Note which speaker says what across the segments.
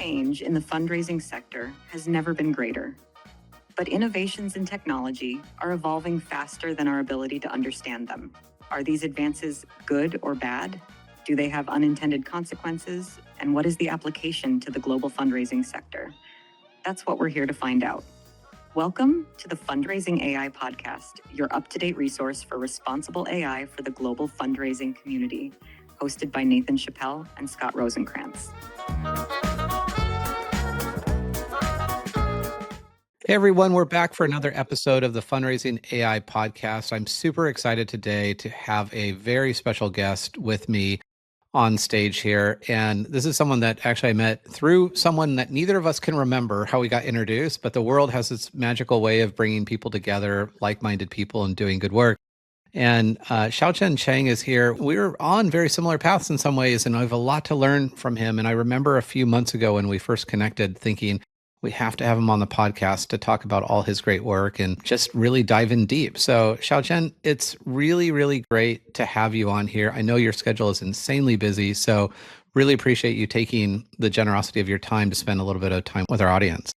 Speaker 1: change in the fundraising sector has never been greater. But innovations in technology are evolving faster than our ability to understand them. Are these advances good or bad? Do they have unintended consequences? And what is the application to the global fundraising sector? That's what we're here to find out. Welcome to the Fundraising AI Podcast, your up-to-date resource for responsible AI for the global fundraising community, hosted by Nathan Chappell and Scott Rosenkrantz.
Speaker 2: Hey everyone, we're back for another episode of the Fundraising AI Podcast. I'm super excited today to have a very special guest with me on stage here. And this is someone that actually I met through someone that neither of us can remember how we got introduced, but the world has this magical way of bringing people together, like-minded people, and doing good work. And Xiaochen Z is here. We're on very similar paths in some ways, and I have a lot to learn from him. And I remember a few months ago when we first connected thinking, we have to have him on the podcast to talk about all his great work and just really dive in deep. So Xiaochen, it's really, really great to have you on here. I know your schedule is insanely busy, so really appreciate you taking the generosity of your time to spend a little bit of time with our audience.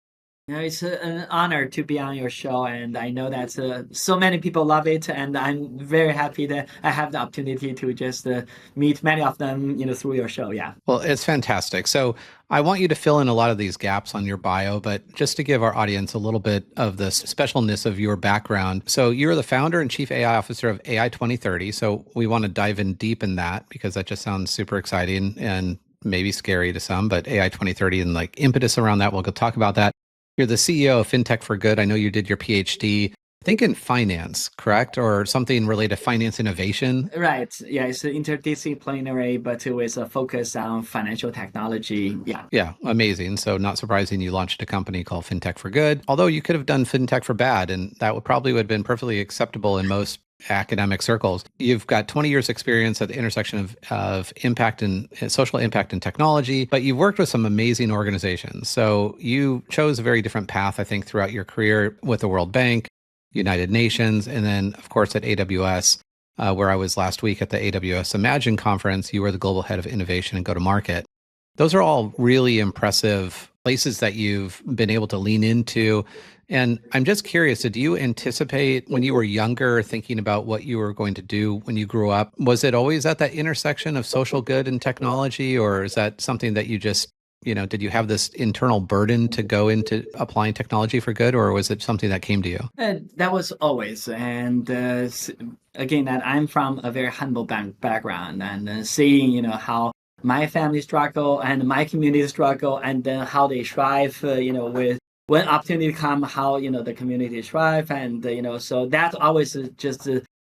Speaker 3: It's an honor to be on your show, and I know that so many people love it, and I'm very happy that I have the opportunity to just meet many of them, through your show. Yeah.
Speaker 2: Well, it's fantastic. So I want you to fill in a lot of these gaps on your bio, but just to give our audience a little bit of the specialness of your background. So you're the founder and chief AI officer of AI 2030. So we want to dive in deep in that because that just sounds super exciting and maybe scary to some, but AI 2030 and like impetus around that, we'll go talk about that. You're the CEO of FinTech4Good. I know you did your Ph.D., I think in finance, correct? Or something related to finance innovation?
Speaker 3: Right. Yeah, it's interdisciplinary, but with a focus on financial technology. Yeah.
Speaker 2: Yeah, amazing. So not surprising you launched a company called FinTech4Good, although you could have done FinTech4Bad, and that would have been perfectly acceptable in most academic circles. You've got 20 years experience at the intersection of impact and social impact and technology, but you've worked with some amazing organizations. So you chose a very different path, I think, throughout your career with the World Bank, United Nations, and then, of course, at AWS, where I was last week at the AWS Imagine conference. You were the global head of innovation and go-to-market. Those are all really impressive places that you've been able to lean into. And I'm just curious, did you anticipate when you were younger thinking about what you were going to do when you grew up? Was it always at that intersection of social good and technology, or is that something that you just, did you have this internal burden to go into applying technology for good, or was it something that came to you?
Speaker 3: That was always. And again, that I'm from a very humble background, and seeing, how my family struggle and my community struggle, and then how they strive, with when opportunity come, how, the community strive. And, so that always just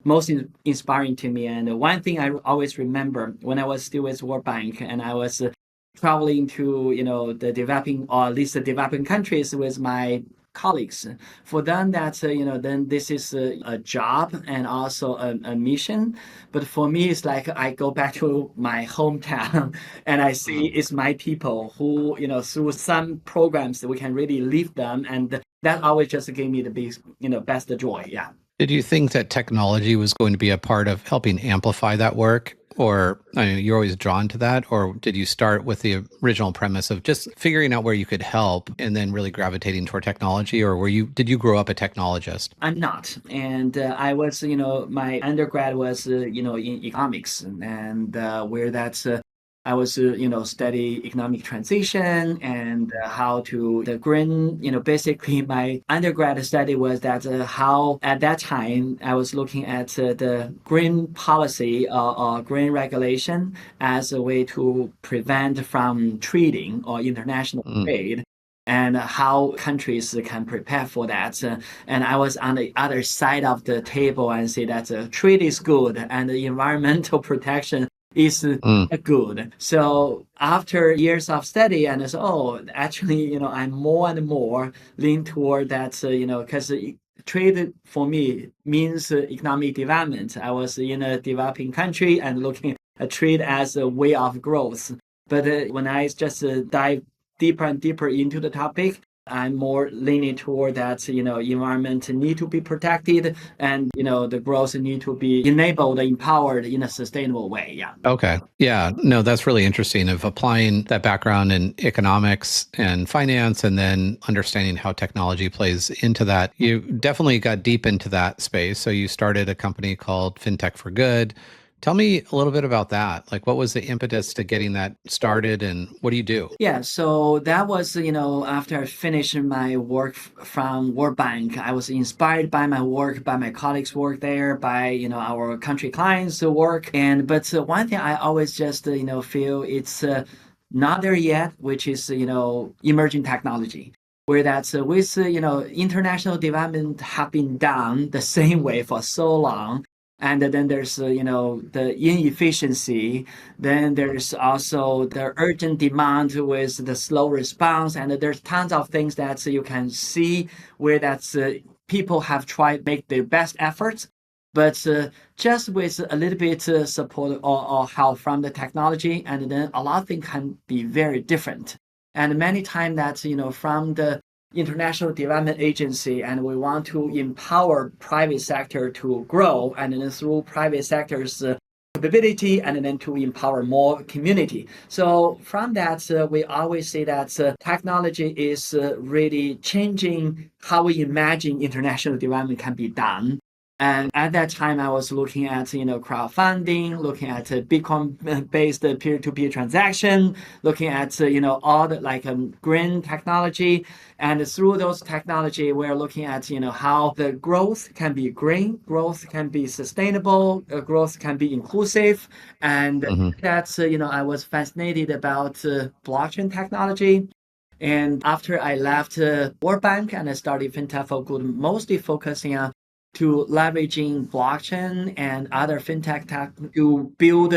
Speaker 3: most inspiring to me. And one thing I always remember when I was still with World Bank and I was traveling to, the developing, or at least the developing countries with my colleagues. For them, that's, then this is a job and also a mission. But for me, it's like I go back to my hometown and I see it's my people who, through some programs we can really lift them. And that always just gave me the big, best joy. Yeah.
Speaker 2: Did you think that technology was going to be a part of helping amplify that work? Or, you're always drawn to that? Or did you start with the original premise of just figuring out where you could help and then really gravitating toward technology? Or did you grow up a technologist?
Speaker 3: I'm not. And I was, my undergrad was, in economics, and where that's, I was, study economic transition and how to the green, basically my undergrad study was that how at that time I was looking at the green policy or green regulation as a way to prevent from trading or international trade. And how countries can prepare for that. And I was on the other side of the table and say that trade is good and the environmental protection is good. So after years of study, and actually, I'm more and more lean toward that, because trade for me means economic development. I was in a developing country and looking at trade as a way of growth. But when I just dive deeper and deeper into the topic, I'm more leaning toward that, environment need to be protected and, the growth need to be enabled, empowered in a sustainable way. Yeah.
Speaker 2: Okay. Yeah. No, that's really interesting of applying that background in economics and finance and then understanding how technology plays into that. You definitely got deep into that space. So you started a company called FinTech4Good. Tell me a little bit about that. Like, what was the impetus to getting that started and what do you do?
Speaker 3: Yeah, so that was, after I finished my work from World Bank, I was inspired by my work, by my colleagues' work there, by, our country clients' work. But one thing I always just, feel it's not there yet, which is, emerging technology. Where that's with, international development have been done the same way for so long. And then there's, the inefficiency. Then there's also the urgent demand with the slow response. And there's tons of things that you can see where that's people have tried make their best efforts. But just with a little bit support or help from the technology, and then a lot of things can be very different. And many times that's, from the International Development Agency, and we want to empower private sector to grow, and then through private sector's capability, and then to empower more community. So from that, we always say that technology is really changing how we imagine international development can be done. And at that time, I was looking at, crowdfunding, looking at Bitcoin-based peer-to-peer transaction, looking at, all the green technology. And through those technology, we're looking at, how the growth can be green, growth can be sustainable, growth can be inclusive. And that's, I was fascinated about blockchain technology. And after I left World Bank and I started FinTech4Good, mostly focusing on to leveraging blockchain and other fintech tech to build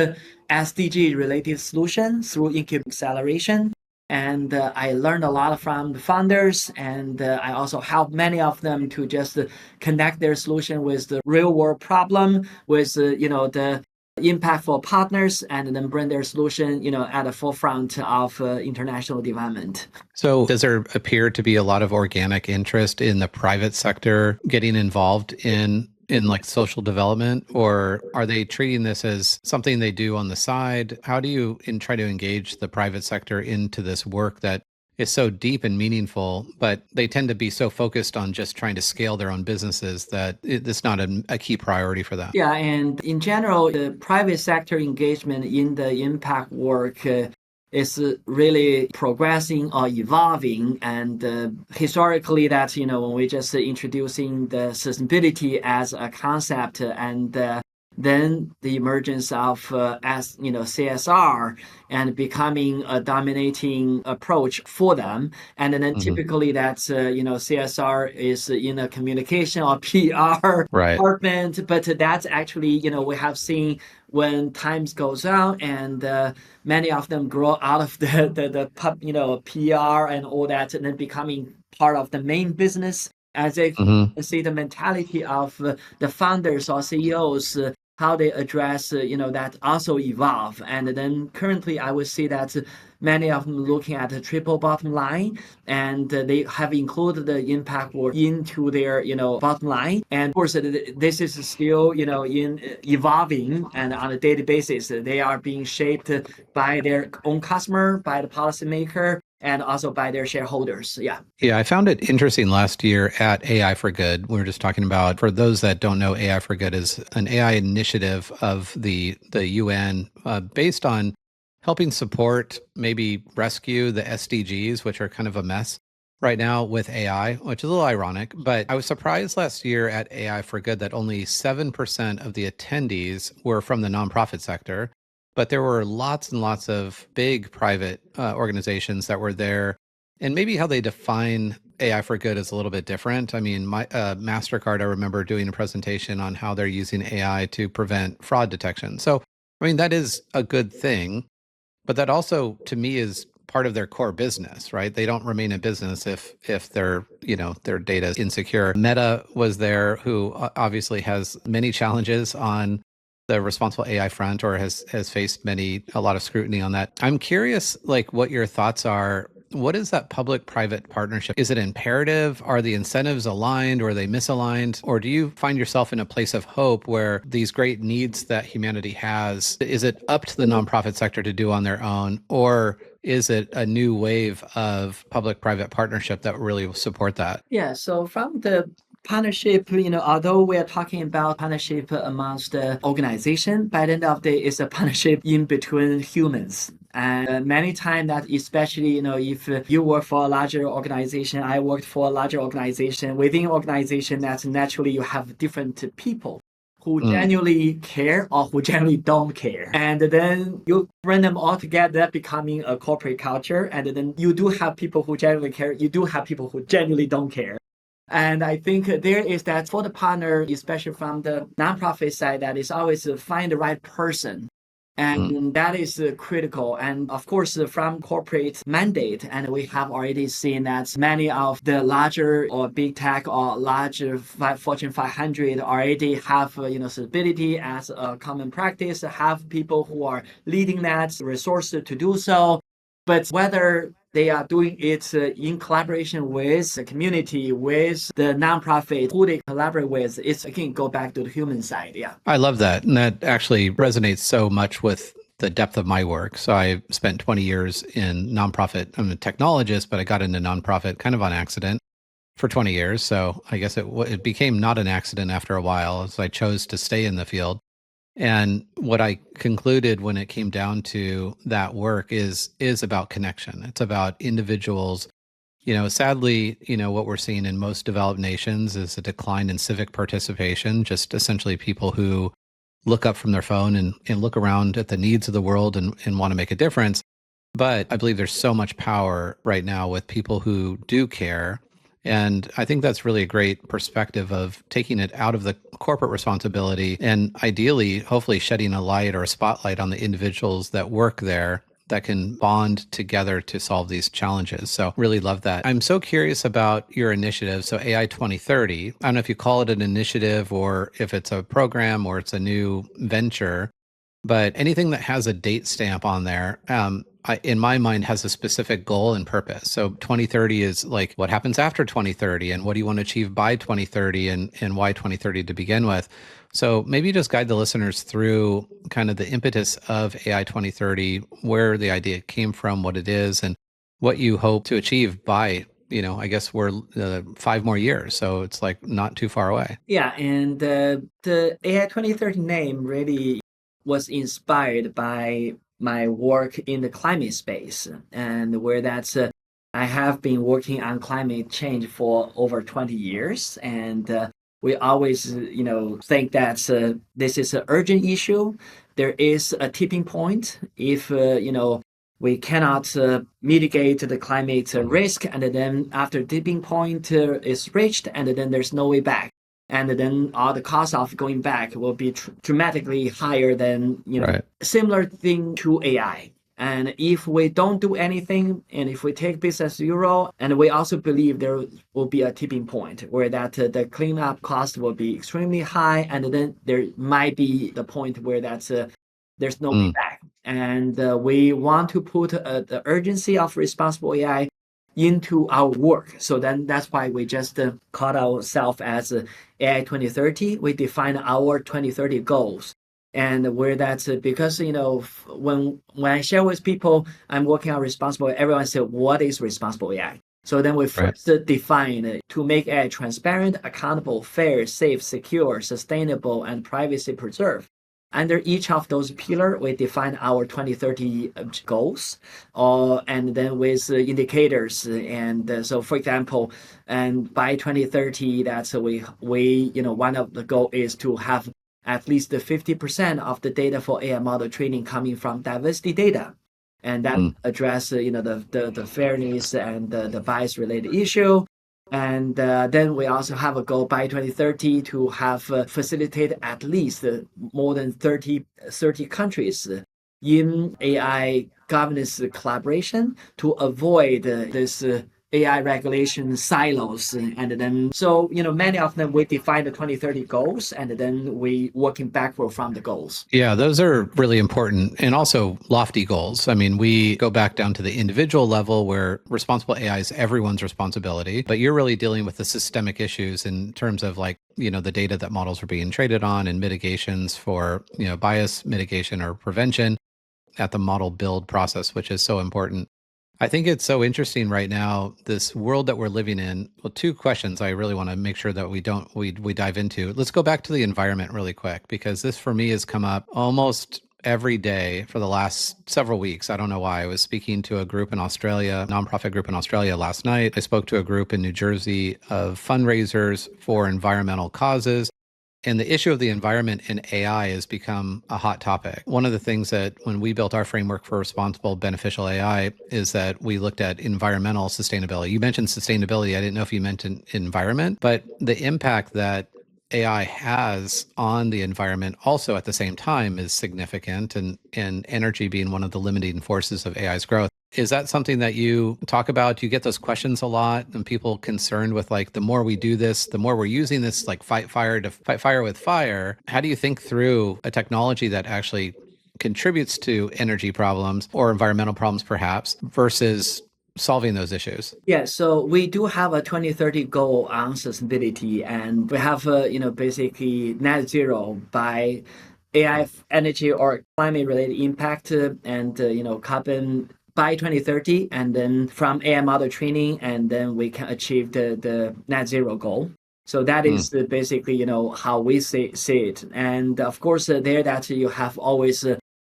Speaker 3: SDG related solutions through incubation acceleration. And I learned a lot from the founders, and I also helped many of them to just connect their solution with the real world problem, with the impactful partners, and then bring their solution, at the forefront of international development.
Speaker 2: So does there appear to be a lot of organic interest in the private sector getting involved in like social development, or are they treating this as something they do on the side? How do you try to engage the private sector into this work that is so deep and meaningful, but they tend to be so focused on just trying to scale their own businesses that it's not a key priority for them?
Speaker 3: Yeah, and in general, the private sector engagement in the impact work is really progressing or evolving. And historically, that's, when we just introducing the sustainability as a concept, and then the emergence of CSR and becoming a dominating approach for them. And then typically that's, CSR is in a communication or PR department, but that's actually, we have seen when times goes on and many of them grow out of the PR and all that, and then becoming part of the main business as they see the mentality of the founders or CEOs, how they address, that also evolve. And then currently I would say that many of them looking at the triple bottom line, and they have included the impact work into their, bottom line. And of course, this is still, in evolving, and on a daily basis, they are being shaped by their own customer, by the policymaker, and also by their shareholders. Yeah.
Speaker 2: Yeah, I found it interesting last year at AI4Good. We were just talking about, for those that don't know, AI4Good is an AI initiative of the UN based on helping support, maybe rescue the SDGs, which are kind of a mess right now with AI, which is a little ironic. But I was surprised last year at AI4Good that only 7% of the attendees were from the nonprofit sector. But there were lots and lots of big private organizations that were there. And maybe how they define AI4Good is a little bit different. I mean, my MasterCard, I remember doing a presentation on how they're using AI to prevent fraud detection. So, I mean, that is a good thing. But that also, to me, is part of their core business, right? They don't remain in business if their data is insecure. Meta was there, who obviously has many challenges on the responsible AI front, or has faced a lot of scrutiny on that. I'm curious, like, what your thoughts are what is that public-private partnership? Is it imperative? Are the incentives aligned or are they misaligned? Or do you find yourself in a place of hope where these great needs that humanity has, is it up to the nonprofit sector to do on their own? Or is it a new wave of public-private partnership that really will support that?
Speaker 3: Yeah, so from the partnership, although we are talking about partnership amongst the organization, by the end of the day, it's a partnership in between humans. And many times that, especially, if you work for a larger organization, I worked for a larger organization, within organization that naturally you have different people who genuinely care or who genuinely don't care. And then you bring them all together, becoming a corporate culture. And then you do have people who genuinely care. You do have people who genuinely don't care. And I think there is that for the partner, especially from the nonprofit side, that is always find the right person. And that is critical. And of course, from corporate mandate, and we have already seen that many of the larger or big tech or larger Fortune 500 already have stability as a common practice, have people who are leading that, resources to do so. But whether they are doing it in collaboration with the community, with the nonprofit, who they collaborate with, it's again go back to the human side. Yeah.
Speaker 2: I love that. And that actually resonates so much with the depth of my work. So I spent 20 years in nonprofit. I'm a technologist, but I got into nonprofit kind of on accident for 20 years. So I guess it became not an accident after a while as I chose to stay in the field. And what I concluded when it came down to that work is about connection. It's about individuals. Sadly, what we're seeing in most developed nations is a decline in civic participation, just essentially people who look up from their phone and look around at the needs of the world and want to make a difference. But I believe there's so much power right now with people who do care. And I think that's really a great perspective of taking it out of the corporate responsibility and ideally, hopefully shedding a light or a spotlight on the individuals that work there that can bond together to solve these challenges. So really love that. I'm so curious about your initiative. So AI 2030, I don't know if you call it an initiative or if it's a program or it's a new venture, but anything that has a date stamp on there, in my mind, has a specific goal and purpose. So 2030 is like what happens after 2030 and what do you want to achieve by 2030 and why 2030 to begin with. So maybe just guide the listeners through kind of the impetus of AI 2030, where the idea came from, what it is, and what you hope to achieve by, I guess we're 5 more years. So it's like not too far away.
Speaker 3: Yeah. And the AI 2030 name really was inspired by my work in the climate space, and where I have been working on climate change for over 20 years. And we always, think that this is an urgent issue. There is a tipping point if, we cannot mitigate the climate risk. And then after tipping point is reached, and then there's no way back. And then all the cost of going back will be dramatically higher than,
Speaker 2: Right.
Speaker 3: Similar thing to AI. And if we don't do anything, and if we take business as usual, and we also believe there will be a tipping point where that the cleanup cost will be extremely high, and then there might be the point where there's no way back. And we want to put the urgency of responsible AI into our work. So then that's why we just called ourselves as AI 2030. We define our 2030 goals. And where that's because, when I share with people, I'm working on responsible, everyone said, what is responsible AI? So then we first define to make AI transparent, accountable, fair, safe, secure, sustainable, and privacy preserved. Under each of those pillars, we define our 2030 goals, and then with indicators. And so, for example, and by 2030, that's we one of the goal is to have at least 50% of the data for AI model training coming from diversity data, and that address the fairness and the bias related issue. And then we also have a goal by 2030 to have facilitate at least more than 30 countries in AI governance collaboration to avoid this AI regulation silos. And then, so, many of them, we define the 2030 goals, and then we working backward from the goals.
Speaker 2: Yeah, those are really important and also lofty goals. I mean, we go back down to the individual level where responsible AI is everyone's responsibility, but you're really dealing with the systemic issues in terms of like, the data that models are being traded on and mitigations for, bias mitigation or prevention at the model build process, which is so important. I think it's so interesting right now, this world that we're living in. Well, two questions I really want to make sure that we dive into. Let's go back to the environment really quick, because this for me has come up almost every day for the last several weeks. I don't know why. I was speaking to a group in Australia, nonprofit group in Australia last night. I spoke to a group in New Jersey of fundraisers for environmental causes. And the issue of the environment and AI has become a hot topic. One of the things that when we built our framework for responsible beneficial AI is that we looked at environmental sustainability. You mentioned sustainability. I didn't know if you mentioned environment, but the impact that AI has on the environment also at the same time is significant, and energy being one of the limiting forces of AI's growth. Is that something that you talk about? Do you get those questions a lot, and people concerned with like, the more we do this, the more we're using this, like fight fire with fire? How do you think through a technology that actually contributes to energy problems or environmental problems perhaps versus solving those issues?
Speaker 3: Yeah, so we do have a 2030 goal on sustainability, and we have, basically net zero by AI, energy or climate related impact, and, carbon by 2030. And then from AI model training, and then we can achieve the net zero goal. So that is basically, how we see it. And of course, there that you have always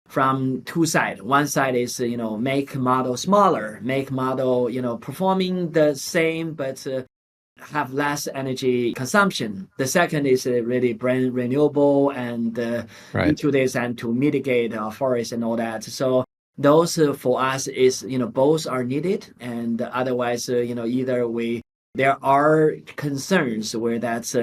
Speaker 3: from two sides. One side is, make model smaller, make model, performing the same, but have less energy consumption. The second is really bring renewable and into this, and to mitigate forest and all that. So those for us is, both are needed. And otherwise, either there are concerns where that's,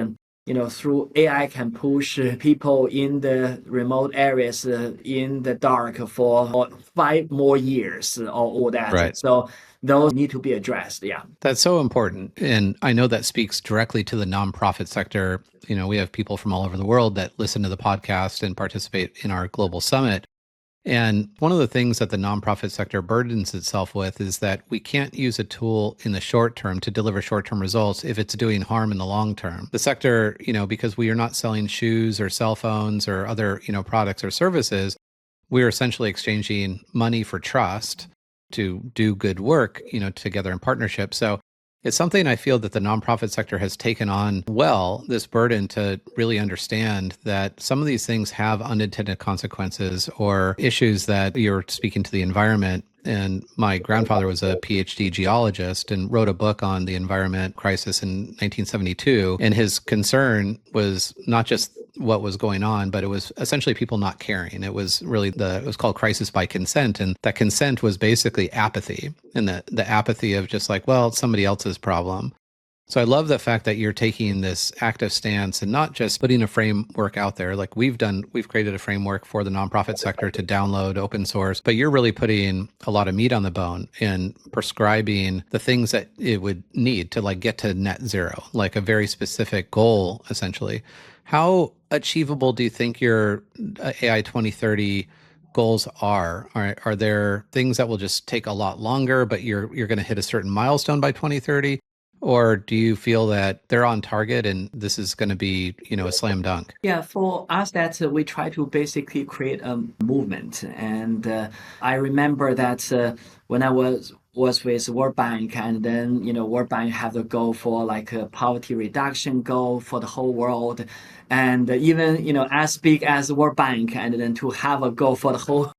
Speaker 3: through AI can push people in the remote areas in the dark for 5 more years or all that.
Speaker 2: Right.
Speaker 3: So those need to be addressed. Yeah.
Speaker 2: That's so important. And I know that speaks directly to the nonprofit sector. We have people from all over the world that listen to the podcast and participate in our global summit. And one of the things that the nonprofit sector burdens itself with is that we can't use a tool in the short term to deliver short-term results if it's doing harm in the long term. The sector, because we are not selling shoes or cell phones or other, products or services, we're essentially exchanging money for trust to do good work, together in partnership. So it's something I feel that the nonprofit sector has taken on well, this burden to really understand that some of these things have unintended consequences or issues that you're speaking to the environment. And my grandfather was a Ph.D. geologist and wrote a book on the environment crisis in 1972. And his concern was not just what was going on, but it was essentially people not caring. It was really it was called crisis by consent. And that consent was basically apathy, and the apathy of just like, well, it's somebody else's problem. So I love the fact that you're taking this active stance and not just putting a framework out there like we've created a framework for the nonprofit sector to download open source, but you're really putting a lot of meat on the bone and prescribing the things that it would need to like get to net zero, like a very specific goal, essentially. How achievable do you think your AI 2030 goals are? Are there things that will just take a lot longer, but you're going to hit a certain milestone by 2030? Or do you feel that they're on target and this is going to be, a slam dunk?
Speaker 3: Yeah, for us, that we try to basically create a movement. And I remember that when I was with World Bank, and then, World Bank have the goal for like a poverty reduction goal for the whole world. And even, as big as World Bank, and then to have a goal for the whole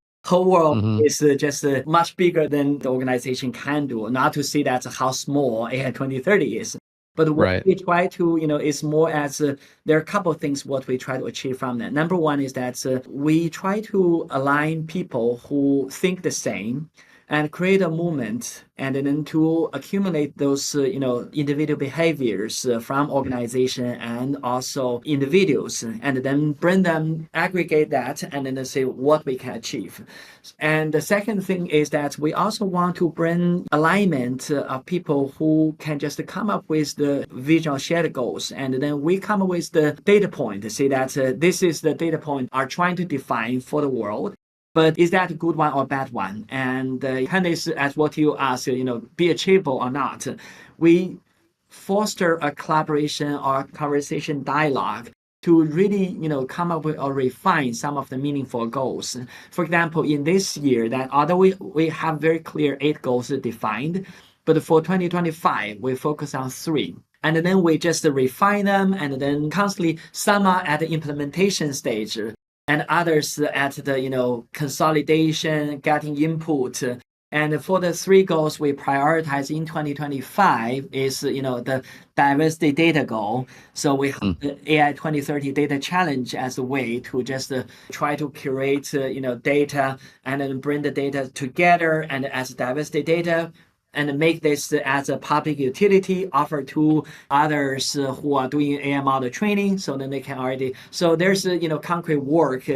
Speaker 3: world is just much bigger than the organization can do. Not to say that's how small AI 2030 is. But what we try to, is more as there are a couple of things what we try to achieve from that. Number one is that we try to align people who think the same, and create a movement, and then to accumulate those individual behaviors from organization and also individuals, and then bring them, aggregate that, and then say what we can achieve. And the second thing is that we also want to bring alignment of people who can just come up with the vision or shared goals, and then we come up with the data point to say that this is the data point are trying to define for the world. But is that a good one or bad one? And kind of as what you asked, be achievable or not. We foster a collaboration or conversation dialogue to really, come up with or refine some of the meaningful goals. For example, in this year, that although we have very clear 8 goals defined, but for 2025, we focus on 3. And then we just refine them, and then constantly some are at the implementation stage, and others at the consolidation, getting input. And for the 3 goals we prioritize in 2025 is the diversity data goal. So we have the AI 2030 data challenge as a way to just try to curate data and then bring the data together and as diversity data, and make this as a public utility offer to others who are doing AI model training, so then they can already. So there's concrete work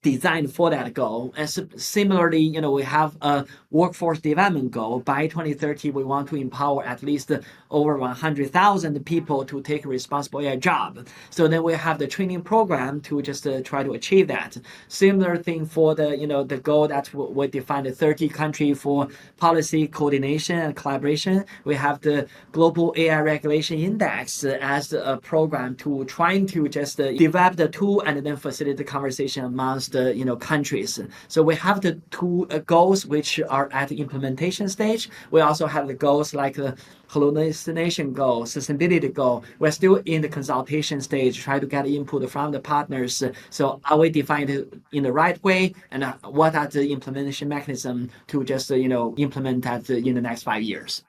Speaker 3: designed for that goal. And similarly, we have a workforce development goal. By 2030, we want to empower at least over 100,000 people to take a responsible AI job. So then we have the training program to just try to achieve that. Similar thing for the goal that we defined the 30 country for policy coordination and collaboration. We have the Global AI Regulation Index as a program to trying to just develop the tool and then facilitate the conversation amongst the countries. So we have the 2 goals which are at the implementation stage. We also have the goals like the hallucination goal, sustainability goal. We're still in the consultation stage, try to get input from the partners. So are we defined in the right way, and what are the implementation mechanism to just implement that in the next 5 years?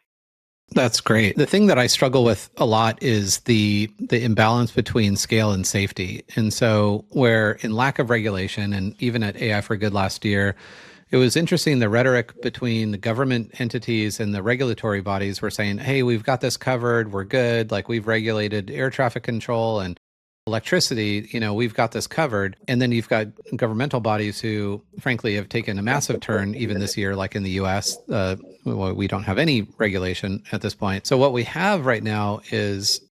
Speaker 2: That's great. The thing that I struggle with a lot is the imbalance between scale and safety. And so where in lack of regulation, and even at AI for Good last year, it was interesting, the rhetoric between the government entities and the regulatory bodies were saying, hey, we've got this covered, we're good, like we've regulated air traffic control and electricity, we've got this covered. And then you've got governmental bodies who, frankly, have taken a massive turn even this year, like in the US. We don't have any regulation at this point. So what we have right now is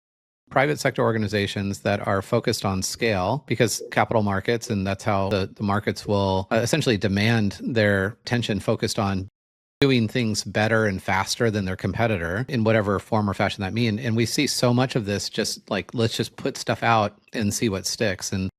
Speaker 2: private sector organizations that are focused on scale, because capital markets, and that's how the markets will essentially demand their attention focused on doing things better and faster than their competitor in whatever form or fashion that mean. And we see so much of this just like, let's just put stuff out and see what sticks. And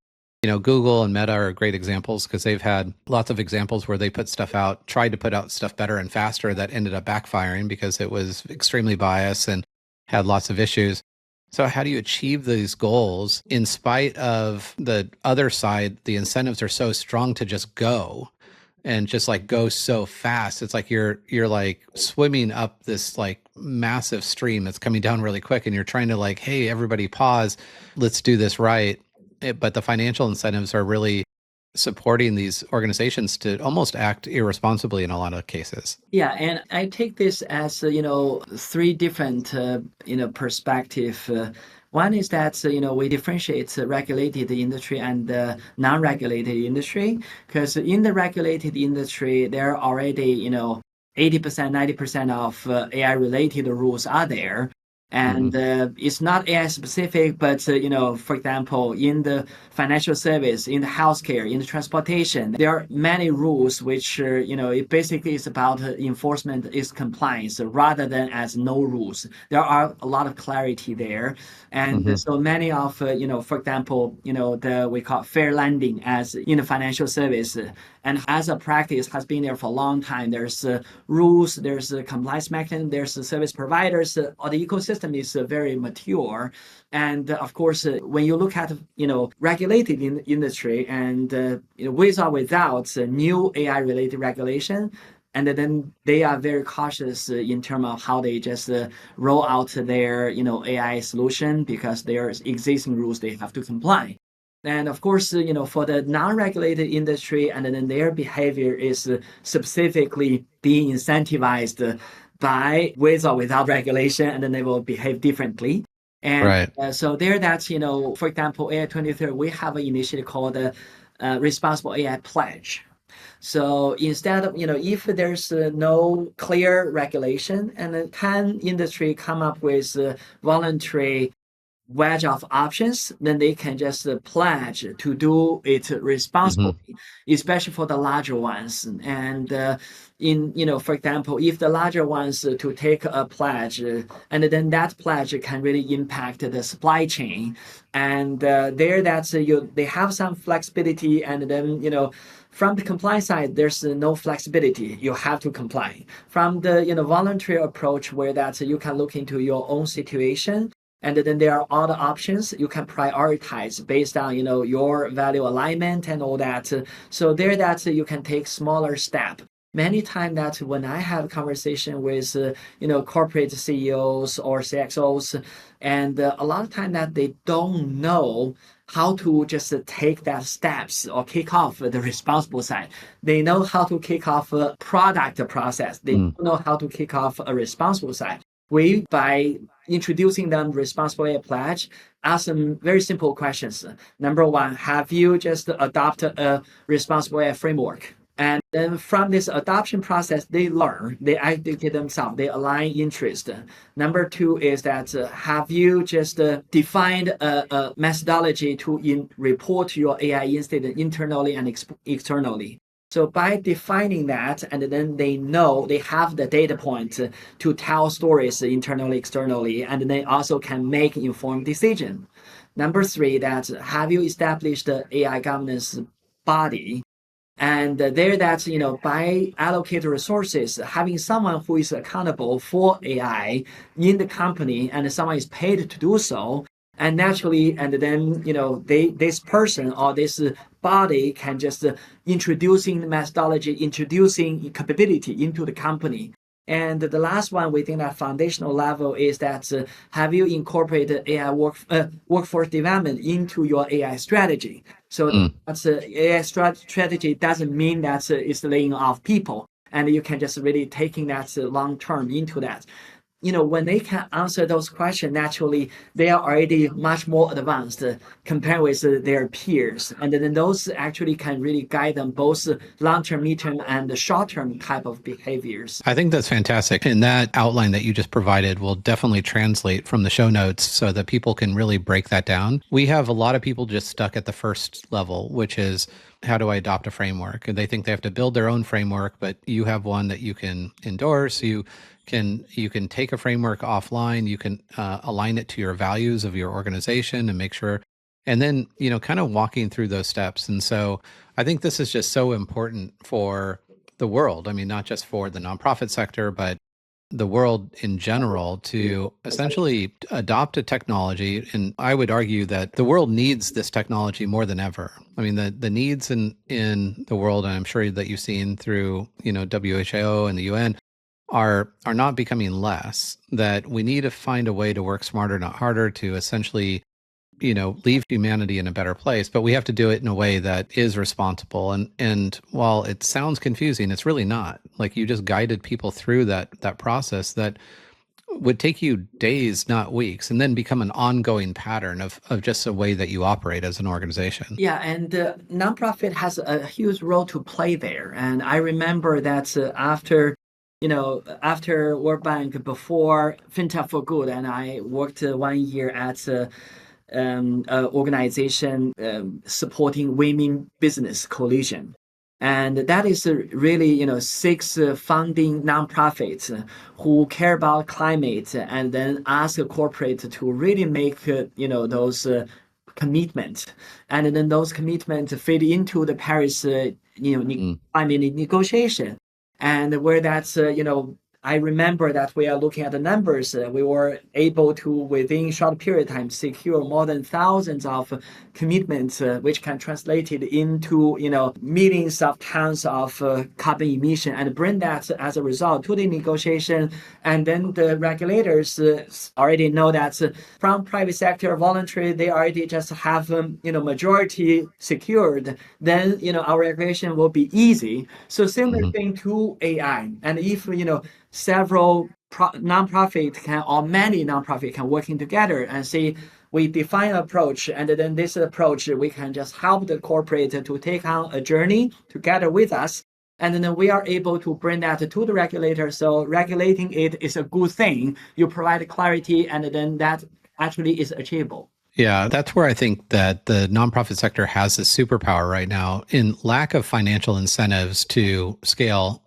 Speaker 2: Google and Meta are great examples because they've had lots of examples where they put stuff out, tried to put out stuff better and faster that ended up backfiring because it was extremely biased and had lots of issues. So how do you achieve these goals in spite of the other side? The incentives are so strong to just go and just like go so fast. It's like you're like swimming up this like massive stream that's coming down really quick, and you're trying to like, hey, everybody pause, let's do this right. But the financial incentives are really supporting these organizations to almost act irresponsibly in a lot of cases.
Speaker 3: Yeah, and I take this as 3 different perspective. One is that we differentiate regulated industry and non-regulated industry, because in the regulated industry there are already 80%, 90% of AI related rules are there. And it's not AI specific, but for example, in the financial service, in the healthcare, in the transportation, there are many rules which it basically is about enforcement is compliance rather than as no rules. There are a lot of clarity there, and so many of for example, we call fair lending as in the financial service, and as a practice has been there for a long time. There's rules, there's a compliance mechanism, there's service providers, or the ecosystem is very mature. And of course, when you look at regulated industry and with or without new AI related regulation, and then they are very cautious in terms of how they just roll out their AI solution, because there is existing rules they have to comply. And of course, for the non-regulated industry, and then their behavior is specifically being incentivized by with or without regulation, and then they will behave differently. And
Speaker 2: Right.
Speaker 3: so there, that's, for example, AI 2030, we have an initiative called the Responsible AI Pledge. So instead of, if there's no clear regulation, and then can industry come up with voluntary wedge of options, then they can just pledge to do it responsibly, especially for the larger ones. And for example, if the larger ones to take a pledge, and then that pledge can really impact the supply chain. And there, that's they have some flexibility, and then from the compliance side, there's no flexibility. You have to comply. From the voluntary approach, where that you can look into your own situation, and then there are other options you can prioritize based on your value alignment and all that. So there, that you can take smaller step. Many times that when I have conversation with corporate CEOs or CXOs, and a lot of time that they don't know how to just take that steps or kick off the responsible side. They know how to kick off a product process. They don't know how to kick off a responsible side. We, by introducing them responsible AI pledge, ask them very simple questions. Number one, have you just adopted a responsible AI framework? And then from this adoption process, they learn, they educate themselves, they align interest. Number two is that have you just defined a methodology to report your AI incident internally and externally? So by defining that, and then they know they have the data point to tell stories internally, externally, and they also can make informed decision. Number three, that have you established the AI governance body? And there, that's by allocating resources, having someone who is accountable for AI in the company, and someone is paid to do so. And naturally, and then this person or this body can just introducing the methodology, introducing capability into the company. And the last one within that foundational level is that have you incorporated AI workforce development into your AI strategy? So that's AI strategy doesn't mean that it's laying off people, and you can just really taking that long term into that. When they can answer those questions, naturally, they are already much more advanced compared with their peers. And then those actually can really guide them both long-term, mid-term, and short-term type of behaviors.
Speaker 2: I think that's fantastic. And that outline that you just provided will definitely translate from the show notes so that people can really break that down. We have a lot of people just stuck at the first level, which is, how do I adopt a framework? And they think they have to build their own framework, but you have one that you can endorse. You can take a framework offline. You can align it to your values of your organization and make sure, and then kind of walking through those steps. And so I think this is just so important for the world. I mean, not just for the nonprofit sector, but the world in general, to essentially adopt a technology. And I would argue that the world needs this technology more than ever. I mean, the needs in the world, and I'm sure that you've seen through WHO and the UN, are not becoming less. That we need to find a way to work smarter, not harder, to essentially leave humanity in a better place, but we have to do it in a way that is responsible. And while it sounds confusing, it's really not. Like, you just guided people through that process that would take you days, not weeks, and then become an ongoing pattern of just a way that you operate as an organization.
Speaker 3: Yeah, and nonprofit has a huge role to play there. And I remember that after World Bank, before FinTech4Good, and I worked 1 year at an organization supporting Women Business Coalition. And that is really, 6 founding nonprofits who care about climate, and then ask a corporate to really make, those commitments. And then those commitments fit into the Paris, climate negotiation. And where that's, I remember that we are looking at the numbers. We were able to, within a short period of time, secure more than thousands of commitments, which can translate it into, millions of tons of carbon emission, and bring that as a result to the negotiation. And then the regulators already know that from private sector voluntary, they already just have, majority secured. Then, our regulation will be easy. So similar thing to AI. And if, several nonprofit can, or many nonprofit can working together and say, we define an approach, and then this approach, we can just help the corporate to take on a journey together with us. And then we are able to bring that to the regulator. So regulating it is a good thing. You provide clarity, and then that actually is achievable.
Speaker 2: Yeah, that's where I think that the nonprofit sector has a superpower right now in lack of financial incentives to scale,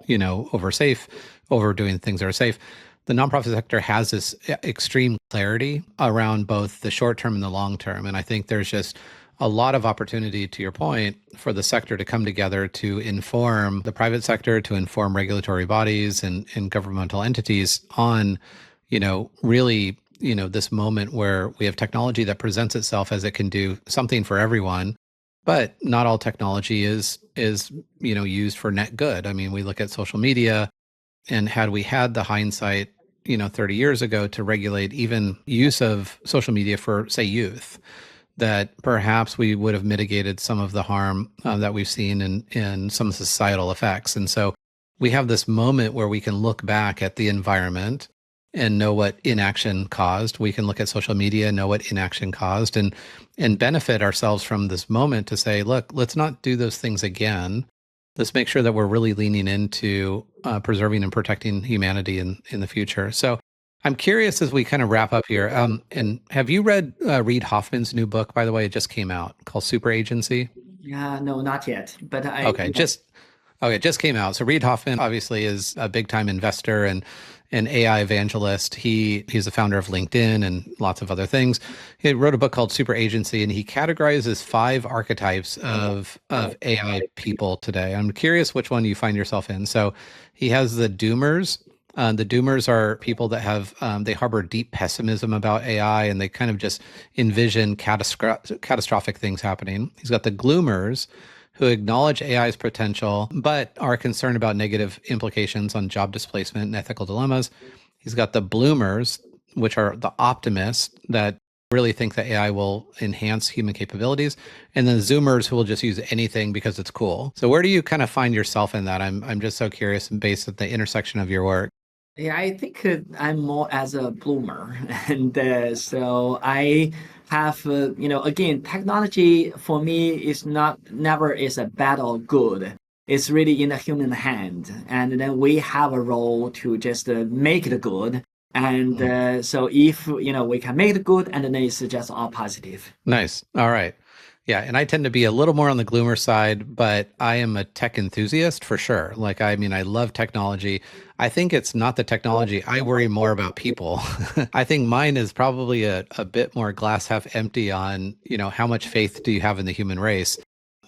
Speaker 2: over doing things that are safe. The nonprofit sector has this extreme clarity around both the short term and the long term. And I think there's just a lot of opportunity, to your point, for the sector to come together to inform the private sector, to inform regulatory bodies and governmental entities on, really, this moment where we have technology that presents itself as it can do something for everyone, but not all technology is used for net good. I mean, we look at social media, and had we had the hindsight, 30 years ago to regulate even use of social media for, say, youth, that perhaps we would have mitigated some of the harm that we've seen in some societal effects. And so we have this moment where we can look back at the environment and know what inaction caused. We can look at social media, know what inaction caused, and benefit ourselves from this moment to say, look, let's not do those things again. Let's make sure that we're really leaning into preserving and protecting humanity in the future. So I'm curious as we kind of wrap up here. And have you read Reid Hoffman's new book, by the way? It just came out, called Super Agency.
Speaker 3: Yeah, no, not yet. But
Speaker 2: it just came out. So Reid Hoffman obviously is a big time investor and an AI evangelist. He's the founder of LinkedIn and lots of other things. He wrote a book called Super Agency, and he categorizes 5 archetypes of AI people today. I'm curious which one you find yourself in. So he has the doomers. The doomers are people that have they harbor deep pessimism about AI, and they kind of just envision catastrophic things happening. He's got the gloomers, who acknowledge AI's potential, but are concerned about negative implications on job displacement and ethical dilemmas. He's got the bloomers, which are the optimists that really think that AI will enhance human capabilities, and then zoomers, who will just use anything because it's cool. So where do you kind of find yourself in that? I'm just so curious, based at the intersection of your work.
Speaker 3: Yeah, I think I'm more as a bloomer. And so I have, again, technology for me is never is a battle good. It's really in the human hand. And then we have a role to just make it good. And so if, we can make it good, and then it's just all positive.
Speaker 2: Nice. All right. Yeah. And I tend to be a little more on the gloomer side, but I am a tech enthusiast for sure. I love technology. I think it's not the technology. I worry more about people. I think mine is probably a bit more glass half empty on, how much faith do you have in the human race?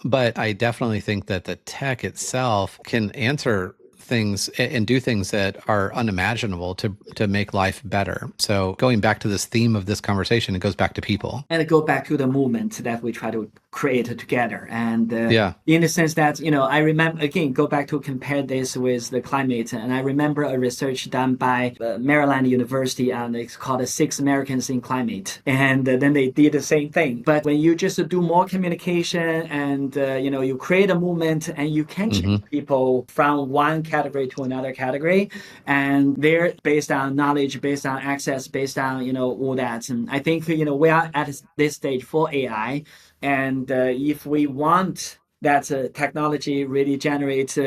Speaker 2: But I definitely think that the tech itself can answer things and do things that are unimaginable to make life better. So going back to this theme of this conversation, it goes back to people.
Speaker 3: And it goes back to the movement that we try to create together. And in the sense that, I remember, again, go back to compare this with the climate. And I remember a research done by Maryland University, and it's called 6 Americans in Climate. And then they did the same thing. But when you just do more communication and, you create a movement, and you can change people from one category to another category, and they're based on knowledge, based on access, based on all that. And I think we are at this stage for AI, and if we want that technology really generates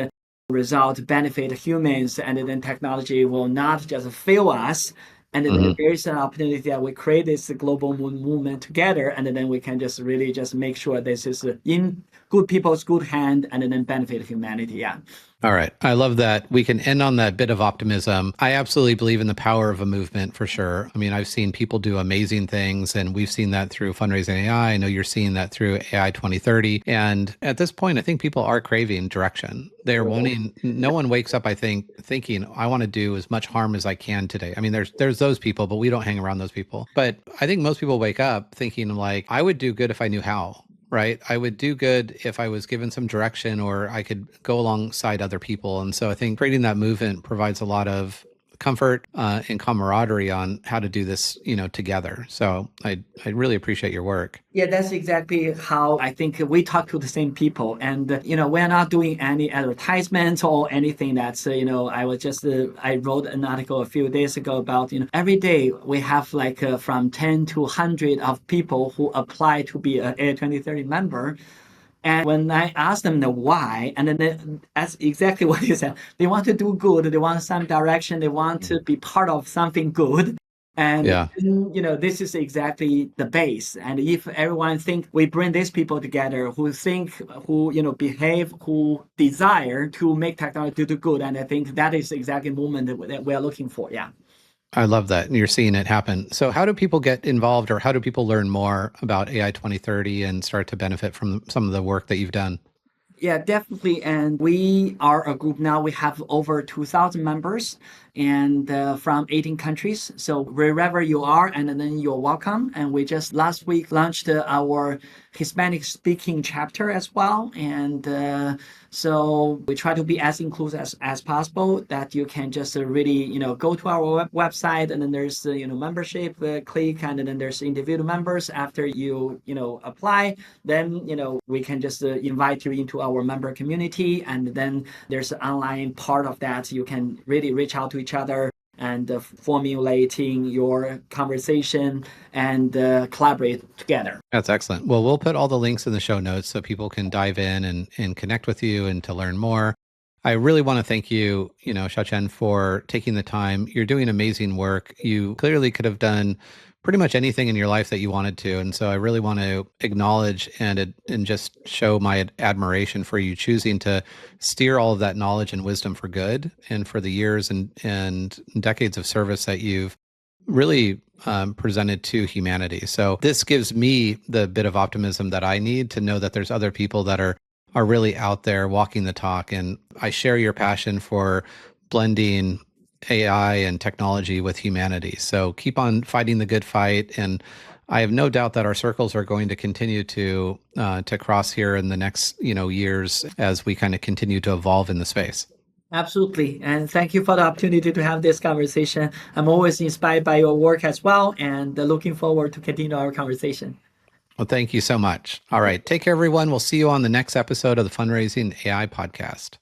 Speaker 3: result, benefit humans, and then technology will not just fail us. And then there is an opportunity that we create this global movement together, and then we can just really just make sure this is in good people's good hand, and then benefit humanity. Yeah.
Speaker 2: All right. I love that we can end on that bit of optimism. I absolutely believe in the power of a movement for sure. I mean, I've seen people do amazing things, and we've seen that through fundraising AI. I know you're seeing that through AI 2030. And at this point, I think people are craving direction. They're wanting, no one wakes up, I think, thinking, I want to do as much harm as I can today. I mean, there's those people, but we don't hang around those people. But I think most people wake up thinking like, I would do good if I knew how. Right. I would do good if I was given some direction or I could go alongside other people. And so I think creating that movement provides a lot of comfort and camaraderie on how to do this, together. So I really appreciate your work.
Speaker 3: Yeah, that's exactly how I think we talk to the same people. And, we're not doing any advertisements or anything that's, I wrote an article a few days ago about, every day we have like from 10 to 100 of people who apply to be an AI 2030 member. And when I asked them the why, and then that's exactly what you said. They want to do good. They want some direction. They want to be part of something good. And,
Speaker 2: Yeah.
Speaker 3: this is exactly the base. And if everyone think we bring these people together who think, who, behave, who desire to make technology do good. And I think that is exactly the movement that we're looking for. Yeah.
Speaker 2: I love that. And you're seeing it happen. So how do people get involved or how do people learn more about AI 2030 and start to benefit from some of the work that you've done?
Speaker 3: Yeah, definitely. And we are a group now. We have over 2,000 members and from 18 countries. So wherever you are, and then you're welcome. And we just last week launched our Hispanic speaking chapter as well. And so we try to be as inclusive as possible that you can just really, go to our website and then there's, membership click and then there's individual members after you, apply. Then, we can just invite you into our member community. And then there's an online part of that. You can really reach out to each other and formulating your conversation and collaborate together.
Speaker 2: That's excellent. Well, we'll put all the links in the show notes so people can dive in and connect with you and to learn more. I really want to thank you, Xiaochen, for taking the time. You're doing amazing work. You clearly could have done pretty much anything in your life that you wanted to. And so I really want to acknowledge and just show my admiration for you choosing to steer all of that knowledge and wisdom for good and for the years and decades of service that you've really presented to humanity. So this gives me the bit of optimism that I need to know that there's other people that are really out there walking the talk. And I share your passion for blending AI and technology with humanity. So keep on fighting the good fight. And I have no doubt that our circles are going to continue to cross here in the next, years as we kind of continue to evolve in the space.
Speaker 3: Absolutely. And thank you for the opportunity to have this conversation. I'm always inspired by your work as well and looking forward to continue our conversation.
Speaker 2: Well, thank you so much. All right. Take care, everyone. We'll see you on the next episode of the Fundraising AI podcast.